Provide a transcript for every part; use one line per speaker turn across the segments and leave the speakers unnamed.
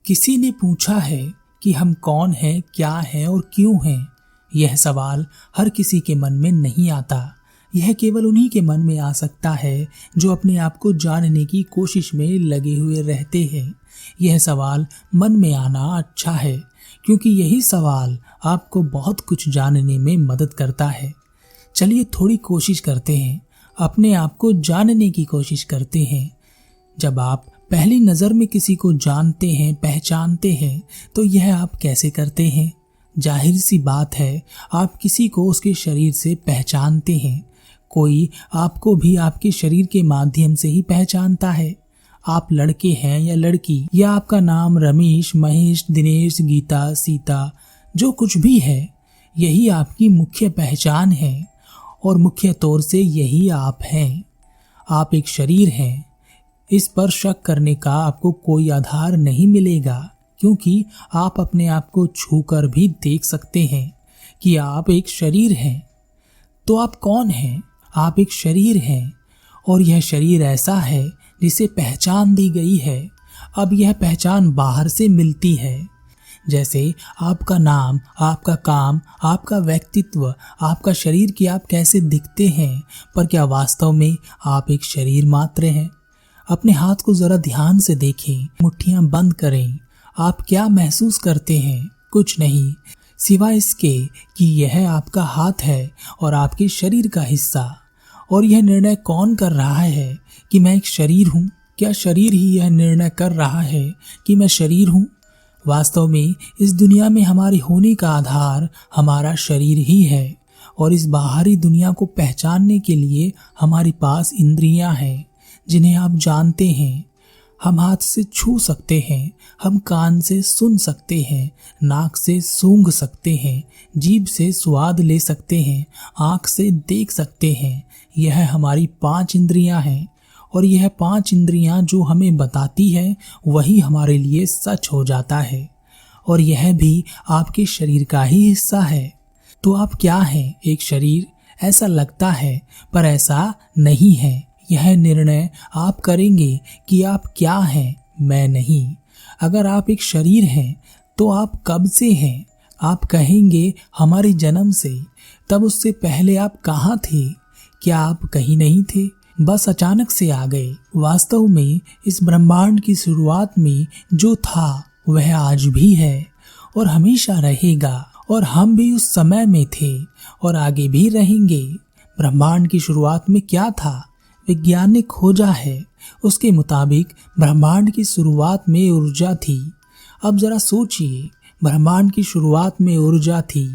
किसी ने पूछा है कि हम कौन हैं, क्या हैं और क्यों हैं। यह सवाल हर किसी के मन में नहीं आता। यह केवल उन्हीं के मन में आ सकता है जो अपने आप को जानने की कोशिश में लगे हुए रहते हैं। यह सवाल मन में आना अच्छा है, क्योंकि यही सवाल आपको बहुत कुछ जानने में मदद करता है। चलिए थोड़ी कोशिश करते हैं, अपने आप को जानने की कोशिश करते हैं। जब आप पहली नज़र में किसी को जानते हैं, पहचानते हैं, तो यह आप कैसे करते हैं? जाहिर सी बात है, आप किसी को उसके शरीर से पहचानते हैं। कोई आपको भी आपके शरीर के माध्यम से ही पहचानता है। आप लड़के हैं या लड़की, या आपका नाम रमेश, महेश, दिनेश, गीता, सीता, जो कुछ भी है, यही आपकी मुख्य पहचान है और मुख्य तौर से यही आप हैं। आप एक शरीर हैं। इस पर शक करने का आपको कोई आधार नहीं मिलेगा, क्योंकि आप अपने आप को छूकर भी देख सकते हैं कि आप एक शरीर हैं। तो आप कौन हैं? आप एक शरीर हैं, और यह शरीर ऐसा है जिसे पहचान दी गई है। अब यह पहचान बाहर से मिलती है, जैसे आपका नाम, आपका काम, आपका व्यक्तित्व, आपका शरीर कि आप कैसे दिखते हैं। पर क्या वास्तव में आप एक शरीर मात्र हैं? अपने हाथ को जरा ध्यान से देखें, मुट्ठियां बंद करें। आप क्या महसूस करते हैं? कुछ नहीं, सिवाय इसके कि यह आपका हाथ है और आपके शरीर का हिस्सा। और यह निर्णय कौन कर रहा है कि मैं एक शरीर हूँ? क्या शरीर ही यह निर्णय कर रहा है कि मैं शरीर हूँ? वास्तव में इस दुनिया में हमारे होने का आधार हमारा शरीर ही है, और इस बाहरी दुनिया को पहचानने के लिए हमारे पास इंद्रियां हैं, जिन्हें आप जानते हैं। हम हाथ से छू सकते हैं, हम कान से सुन सकते हैं, नाक से सूंघ सकते हैं, जीभ से स्वाद ले सकते हैं, आँख से देख सकते हैं। यह हमारी 5 इंद्रियां हैं, और यह 5 इंद्रियां जो हमें बताती है वही हमारे लिए सच हो जाता है। और यह भी आपके शरीर का ही हिस्सा है। तो आप क्या हैं? एक शरीर? ऐसा लगता है, पर ऐसा नहीं है। यह निर्णय आप करेंगे कि आप क्या हैं, मैं नहीं। अगर आप एक शरीर हैं, तो आप कब से हैं? आप कहेंगे हमारे जन्म से। तब उससे पहले आप कहाँ थे? क्या आप कहीं नहीं थे? बस अचानक से आ गए। वास्तव में इस ब्रह्मांड की शुरुआत में जो था वह आज भी है और हमेशा रहेगा, और हम भी उस समय में थे और आगे भी रहेंगे। ब्रह्मांड की शुरुआत में क्या था? वैज्ञानिक खोजा है, उसके मुताबिक ब्रह्मांड की शुरुआत में ऊर्जा थी। अब जरा सोचिए, ब्रह्मांड की शुरुआत में ऊर्जा थी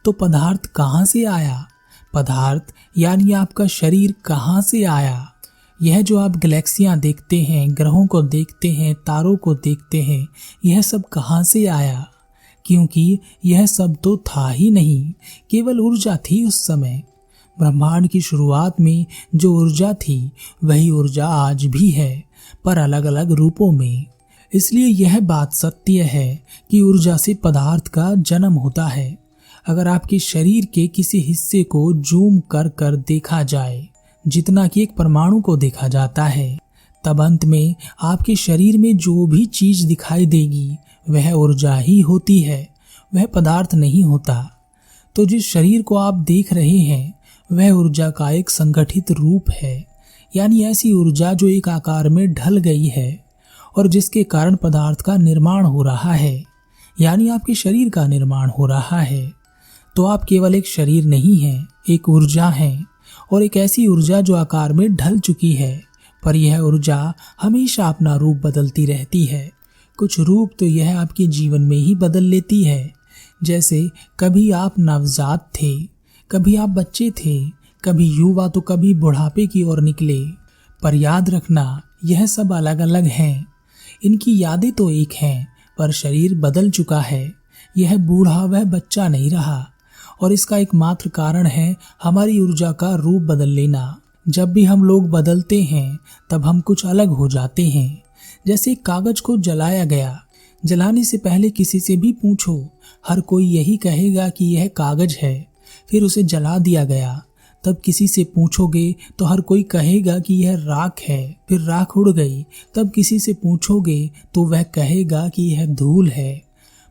तो पदार्थ कहाँ से आया? पदार्थ यानी आपका शरीर कहाँ से आया? यह जो आप गैलेक्सियां देखते हैं, ग्रहों को देखते हैं, तारों को देखते हैं, यह सब कहाँ से आया? क्योंकि यह सब तो था ही नहीं, केवल ऊर्जा थी उस समय। ब्रह्मांड की शुरुआत में जो ऊर्जा थी वही ऊर्जा आज भी है, पर अलग अलग रूपों में। इसलिए यह बात सत्य है कि ऊर्जा से पदार्थ का जन्म होता है। अगर आपके शरीर के किसी हिस्से को जूम कर कर देखा जाए, जितना कि एक परमाणु को देखा जाता है, तब अंत में आपके शरीर में जो भी चीज दिखाई देगी वह ऊर्जा ही होती है, वह पदार्थ नहीं होता। तो जिस शरीर को आप देख रहे हैं वह ऊर्जा का एक संगठित रूप है, यानी ऐसी ऊर्जा जो एक आकार में ढल गई है और जिसके कारण पदार्थ का निर्माण हो रहा है, यानी आपके शरीर का निर्माण हो रहा है। तो आप केवल एक शरीर नहीं हैं, एक ऊर्जा हैं, और एक ऐसी ऊर्जा जो आकार में ढल चुकी है, पर यह ऊर्जा हमेशा अपना रूप बदलती रहती है। कुछ रूप तो यह आपके जीवन में ही बदल लेती है, जैसे कभी आप नवजात थे, कभी आप बच्चे थे, कभी युवा, तो कभी बुढ़ापे की ओर निकले। पर याद रखना, यह सब अलग अलग हैं। इनकी यादें तो एक हैं, पर शरीर बदल चुका है। यह बूढ़ा वह बच्चा नहीं रहा, और इसका एकमात्र कारण है हमारी ऊर्जा का रूप बदल लेना। जब भी हम लोग बदलते हैं तब हम कुछ अलग हो जाते हैं। जैसे कागज को जलाया गया, जलाने से पहले किसी से भी पूछो, हर कोई यही कहेगा कि यह कागज है। फिर उसे जला दिया गया, तब किसी से पूछोगे तो हर कोई कहेगा कि यह राख है। फिर राख उड़ गई, तब किसी से पूछोगे तो वह कहेगा कि यह धूल है।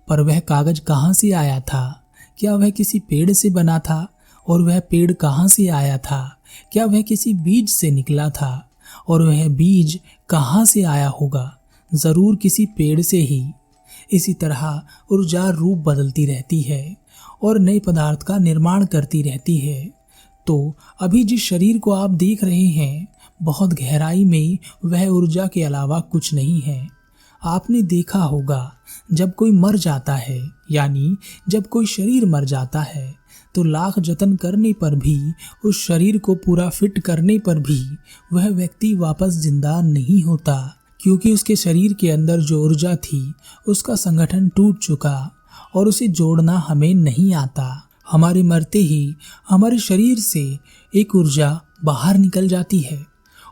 पर वह कागज कहाँ से आया था? क्या वह किसी पेड़ से बना था? और वह पेड़ कहाँ से आया था? क्या वह किसी बीज से निकला था? और वह बीज कहाँ से आया होगा? जरूर किसी पेड़ से ही। इसी तरह ऊर्जा रूप बदलती रहती है और नए पदार्थ का निर्माण करती रहती है। तो अभी जिस शरीर को आप देख रहे हैं, बहुत गहराई में वह ऊर्जा के अलावा कुछ नहीं है। आपने देखा होगा जब कोई मर जाता है, यानी जब कोई शरीर मर जाता है, तो लाख जतन करने पर भी, उस शरीर को पूरा फिट करने पर भी वह व्यक्ति वापस जिंदा नहीं होता, क्योंकि उसके शरीर के अंदर जो ऊर्जा थी उसका संगठन टूट चुका और उसे जोड़ना हमें नहीं आता। हमारे मरते ही हमारे शरीर से एक ऊर्जा बाहर निकल जाती है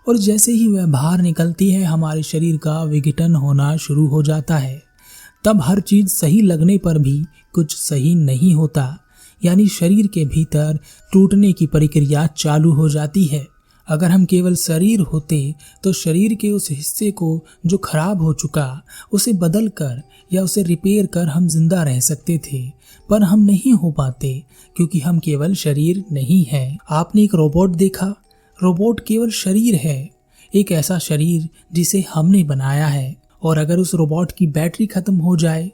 और जैसे ही वह बाहर निकलती है हमारे शरीर का विघटन होना शुरू हो जाता है। तब हर चीज सही लगने पर भी कुछ सही नहीं होता, यानी शरीर के भीतर टूटने की प्रक्रिया चालू हो जाती है। अगर हम केवल शरीर होते तो शरीर के उस हिस्से को जो खराब हो चुका उसे बदल कर या उसे रिपेयर कर हम जिंदा रह सकते थे, पर हम नहीं हो पाते क्योंकि हम केवल शरीर नहीं हैं। आपने एक रोबोट देखा? रोबोट केवल शरीर है, एक ऐसा शरीर जिसे हमने बनाया है। और अगर उस रोबोट की बैटरी खत्म हो जाए,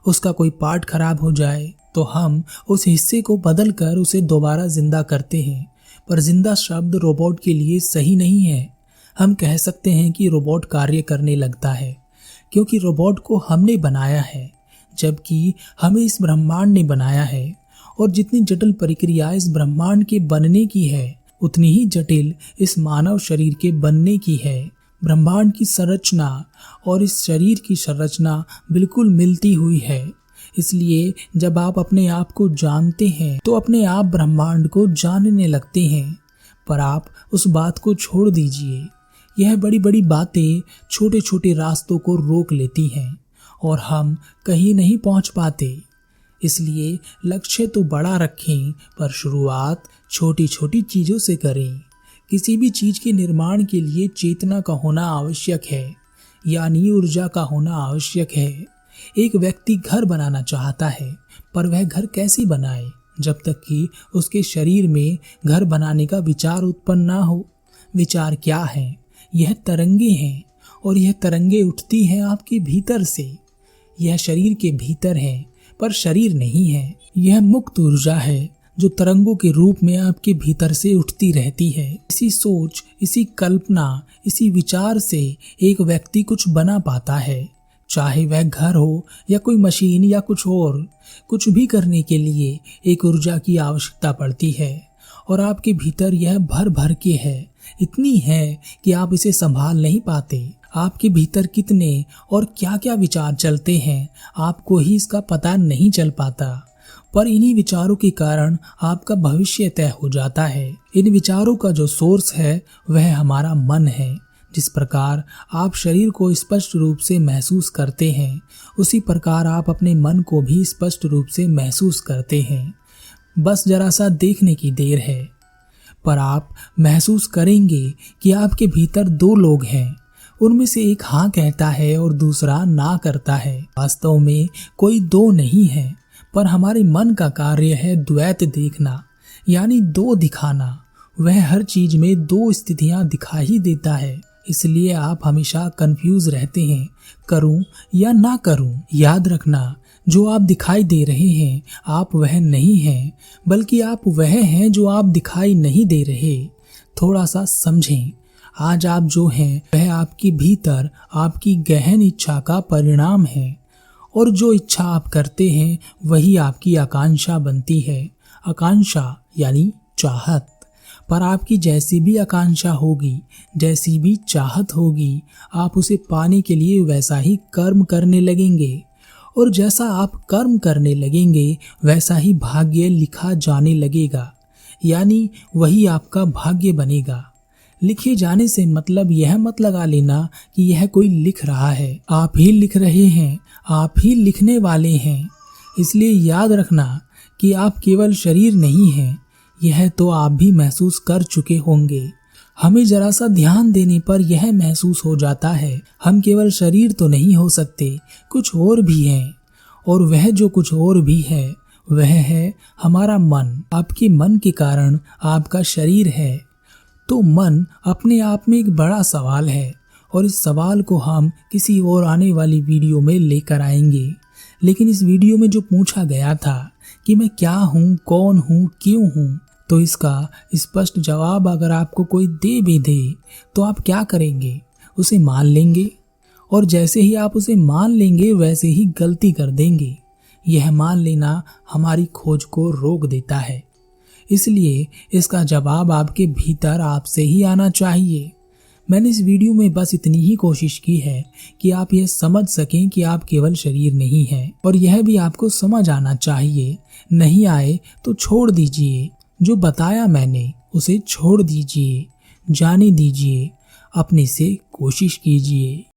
उसका कोई पार्ट खराब हो जाए, तो हम उस हिस्से को बदल कर उसे दोबारा जिंदा करते हैं। पर जिंदा शब्द रोबोट के लिए सही नहीं है। हम कह सकते हैं कि रोबोट कार्य करने लगता है, क्योंकि रोबोट को हमने बनाया है, जबकि हमें इस ब्रह्मांड ने बनाया है। और जितनी जटिल प्रक्रिया इस ब्रह्मांड के बनने की है, उतनी ही जटिल इस मानव शरीर के बनने की है। ब्रह्मांड की संरचना और इस शरीर की संरचना बिल्कुल मिलती हुई है। इसलिए जब आप अपने आप को जानते हैं तो अपने आप ब्रह्मांड को जानने लगते हैं। पर आप उस बात को छोड़ दीजिए। यह बड़ी बड़ी बातें छोटे छोटे रास्तों को रोक लेती हैं और हम कहीं नहीं पहुंच पाते। इसलिए लक्ष्य तो बड़ा रखें, पर शुरुआत छोटी छोटी चीजों से करें। किसी भी चीज के निर्माण के लिए चेतना का होना आवश्यक है, यानी ऊर्जा का होना आवश्यक है। एक व्यक्ति घर बनाना चाहता है, पर वह घर कैसे बनाए जब तक कि उसके शरीर में घर बनाने का विचार उत्पन्न ना हो। विचार क्या है? यह तरंगे हैं और यह तरंगे उठती हैं आपके भीतर से। यह शरीर के भीतर है, पर शरीर नहीं है। यह मुक्त ऊर्जा है जो तरंगों के रूप में आपके भीतर से उठती रहती है। इसी सोच, इसी कल्पना, इसी विचार से एक व्यक्ति कुछ बना पाता है, चाहे वह घर हो या कोई मशीन या कुछ और। कुछ भी करने के लिए एक ऊर्जा की आवश्यकता पड़ती है और आपके भीतर यह भर भर के है, इतनी है कि आप इसे संभाल नहीं पाते। आपके भीतर कितने और क्या क्या विचार चलते हैं आपको ही इसका पता नहीं चल पाता, पर इन्हीं विचारों के कारण आपका भविष्य तय हो जाता है। इन विचारों का जो सोर्स है वह हमारा मन है। जिस प्रकार आप शरीर को स्पष्ट रूप से महसूस करते हैं, उसी प्रकार आप अपने मन को भी स्पष्ट रूप से महसूस करते हैं। बस जरा सा देखने की देर है, पर आप महसूस करेंगे कि आपके भीतर दो लोग हैं। उनमें से एक हाँ कहता है और दूसरा ना करता है। वास्तव में कोई दो नहीं है, पर हमारे मन का कार्य है द्वैत देखना, यानी दो दिखाना। वह हर चीज में दो स्थितियां दिखा ही देता है। इसलिए आप हमेशा कंफ्यूज रहते हैं, करूं या ना करूं। याद रखना, जो आप दिखाई दे रहे हैं आप वह नहीं हैं, बल्कि आप वह हैं जो आप दिखाई नहीं दे रहे। थोड़ा सा समझें, आज आप जो हैं वह आपके भीतर आपकी गहन इच्छा का परिणाम है, और जो इच्छा आप करते हैं वही आपकी आकांक्षा बनती है। आकांक्षा यानी चाहत। पर आपकी जैसी भी आकांक्षा होगी, जैसी भी चाहत होगी, आप उसे पाने के लिए वैसा ही कर्म करने लगेंगे, और जैसा आप कर्म करने लगेंगे वैसा ही भाग्य लिखा जाने लगेगा, यानी वही आपका भाग्य बनेगा। लिखे जाने से मतलब यह मत लगा लेना कि यह कोई लिख रहा है। आप ही लिख रहे हैं, आप ही लिखने वाले हैं। इसलिए याद रखना कि आप केवल शरीर नहीं हैं, यह तो आप भी महसूस कर चुके होंगे। हमें जरा सा ध्यान देने पर यह महसूस हो जाता है हम केवल शरीर तो नहीं हो सकते, कुछ और भी हैं। और वह जो कुछ और भी है वह है हमारा मन। आपके मन के कारण आपका शरीर है। तो मन अपने आप में एक बड़ा सवाल है और इस सवाल को हम किसी और आने वाली वीडियो में लेकर आएंगे। लेकिन इस वीडियो में जो पूछा गया था कि मैं क्या हूँ, कौन हूँ, क्यों हूँ, तो इसका स्पष्ट जवाब अगर आपको कोई दे भी दे तो आप क्या करेंगे? उसे मान लेंगे और जैसे ही आप उसे मान लेंगे वैसे ही गलती कर देंगे। यह मान लेना हमारी खोज को रोक देता है। इसलिए इसका जवाब आपके भीतर आपसे ही आना चाहिए। मैंने इस वीडियो में बस इतनी ही कोशिश की है कि आप यह समझ सकें कि आप केवल शरीर नहीं हैं, और यह भी आपको समझ आना चाहिए। नहीं आए तो छोड़ दीजिए, जो बताया मैंने उसे छोड़ दीजिए, जाने दीजिए, अपने से कोशिश कीजिए।